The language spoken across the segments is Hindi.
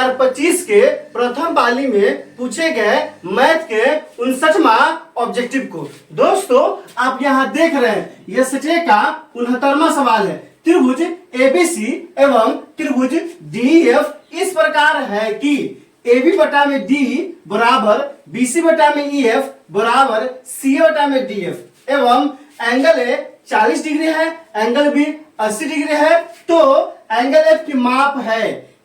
2025 के प्रथम पाली में पूछे गए मैथ के 59वां ऑब्जेक्टिव को। दोस्तों आप यहाँ देख रहे हैं यह सटे का 69वां सवाल है। त्रिभुज एबीसी एवं त्रिभुज डीएफ इस प्रकार है कि AB बटा में D बराबर BC बटा में EF बराबर CA बटा में DF एवं एंगल A 40 डिग्री है, एंगल B 80 डिग्री है। तो एंगल F की माप है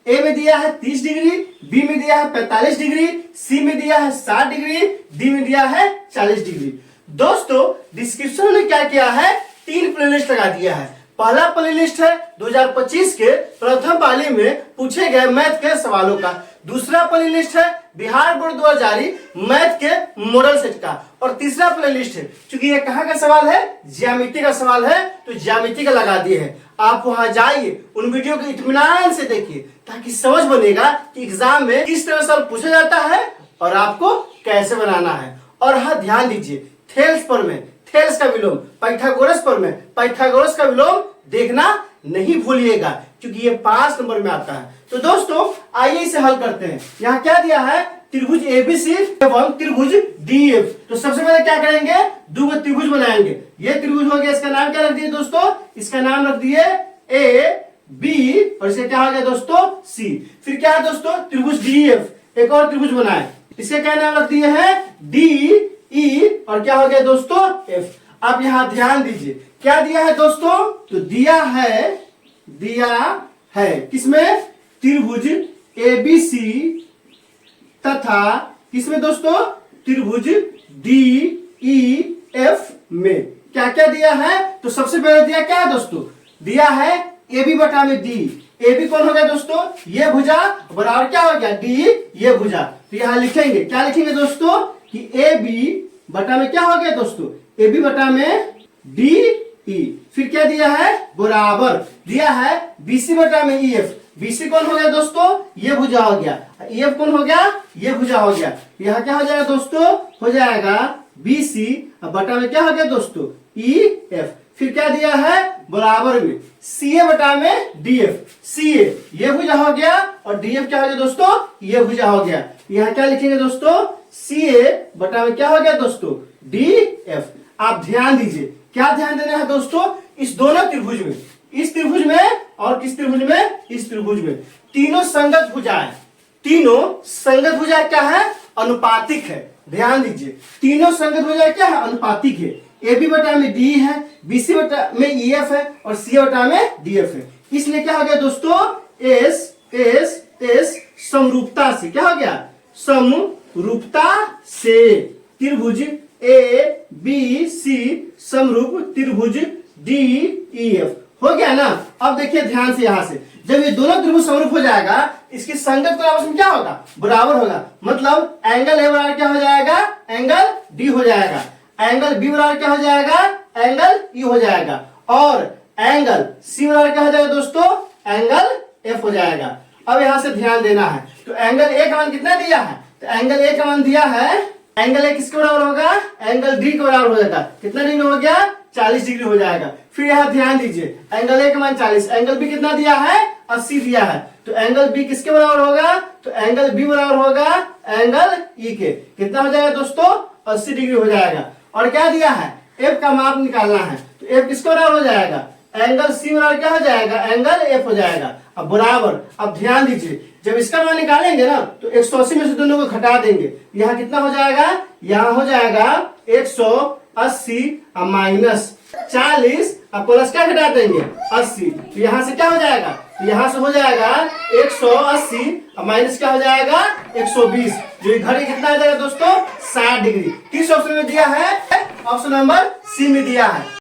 A में दिया है 30 डिग्री, B में दिया है 45 डिग्री, C में दिया है 60 डिग्री, D में दिया है 40 डिग्री। दोस्तों डिस्क्रिप्शन में क्या किया है, 3 प्लेलिस्ट लगा दिया है। पहला प्लेलिस्ट है 2025 के प्रथम पाली में पूछे गए मैथ के सवालों का। दूसरा प्लेलिस्ट है बिहार बोर्ड द्वारा जारी मैथ के मॉडल सेट का। और तीसरा प्लेलिस्ट है, चूंकि ये कहाँ का सवाल है, ज्यामिति का सवाल है, तो ज्यामिति का लगा दिए है। आप वहां जाइए, उन वीडियो को इत्मीनान से देखिए ताकि समझ बनेगा कि एग्जाम में किस तरह सवाल पूछा जाता है और आपको कैसे बनाना है। और हाँ ध्यान दीजिए, थेल्स पर में थेल्स का विलोम, पाइथागोरस पर में पाइथागोरस का विलोम देखना नहीं भूलिएगा क्योंकि ये 5 नंबर में आता है। तो दोस्तों आइए इसे हल करते हैं। यहाँ क्या दिया है, त्रिभुज एबीसी एवं त्रिभुज डीएफ। तो सबसे पहले क्या करेंगे, 2 त्रिभुज बनाएंगे। ये त्रिभुज हो गया, इसका नाम क्या रख दिए दोस्तों, इसका नाम रख दिए ए बी और इसे क्या हो गया दोस्तों सी। फिर क्या है दोस्तों, त्रिभुज डीएफ, एक और त्रिभुज बनाए, इसके क्या नाम रख दिए हैं डी ई और क्या हो गया दोस्तों एफ। अब यहां ध्यान दीजिए क्या दिया है दोस्तों, तो दिया है किसमें, त्रिभुज एबीसी तथा किसमें दोस्तों, त्रिभुज डी ई एफ में क्या क्या दिया है। तो सबसे पहले दिया क्या है दोस्तों, दिया है ए बी बटा में डी। ए बी कौन हो गया दोस्तों, ये भुजा बराबर क्या हो गया डी ये भुजा। तो यहां लिखेंगे, क्या लिखेंगे दोस्तों कि ए बी बटा में क्या हो गया दोस्तों, ए बी बटा में डी ई। फिर क्या दिया है, बराबर दिया है बीसी बटा में ई एफ। बीसी कौन हो गया दोस्तों, ये भुजा हो गया, ई एफ कौन हो गया, ये भुजा हो गया। यहाँ क्या हो जाएगा दोस्तों, हो जाएगा बीसी बटा में क्या हो गया दोस्तों ई एफ। फिर क्या दिया है, बराबर में सी ए बटा में डी एफ। सी ए ये भुजा हो गया और डी एफ क्या हो गया दोस्तों, ये भुजा हो गया। यहाँ क्या लिखेंगे दोस्तों, सी ए बटा में क्या हो गया दोस्तों डी एफ। आप ध्यान दीजिए, क्या ध्यान देना है दोस्तों, इस दोनों त्रिभुज में, इस त्रिभुज में और किस त्रिभुज में, इस त्रिभुज में तीनों संगत भुजाएं, तीनों संगत भुजाएं क्या है, अनुपातिक है। ध्यान दीजिए, तीनों संगत भुजाएं क्या है, अनुपातिक है। ए बी बटा में डी है, बीसी बटा में ई एफ है और सी बटा में डी एफ है। इसलिए क्या हो गया दोस्तों, एस एस एस समरूपता से क्या हो गया, समरूपता से त्रिभुज ए बी सी समरूप त्रिभुज डी ई एफ हो गया ना। अब देखिए ध्यान से, यहां से जब ये दोनों त्रिभुज समरूप हो जाएगा, इसकी संगत तो आपस में क्या होगा, बराबर होगा। मतलब एंगल ए बराबर क्या हो जाएगा, एंगल डी हो जाएगा, एंगल बी बराबर क्या हो जाएगा, एंगल ई हो जाएगा और एंगल सी बराबर क्या हो जाएगा दोस्तों, एंगल एफ हो जाएगा। अब यहां से ध्यान देना है, तो एंगल ए का मान कितना दिया है, तो एंगल ए का मान दिया है, एंगल ए किसके बराबर होगा, एंगल डी के बराबर हो जाएगा। कितना डिग्री हो गया, 40 डिग्री हो जाएगा। फिर यहाँ ध्यान दीजिए, एंगल ए का मान 40, एंगल बी कितना दिया है, 80 दिया है। तो एंगल बी किसके बराबर होगा, तो एंगल बी बराबर होगा एंगल ई के। कितना हो जाएगा दोस्तों, 80 डिग्री हो जाएगा। और क्या दिया है, एफ का माप निकालना है, तो एफ किसके बराबर हो जाएगा, एंगल सी बराबर क्या हो जाएगा, एंगल एफ हो जाएगा। अब बराबर, अब ध्यान दीजिए, जब इसका मान निकालेंगे ना तो 180 में से दोनों को घटा देंगे। यहाँ कितना हो जाएगा, यहाँ हो जाएगा 180 माइनस 40 अब प्लस क्या घटा देंगे 80। तो यहाँ से क्या हो जाएगा, तो यहाँ से हो जाएगा 180 माइनस क्या हो जाएगा 120, जो घड़ी कितना आ जाएगा दोस्तों 60 डिग्री। किस ऑप्शन में दिया है, ऑप्शन नंबर सी में दिया है।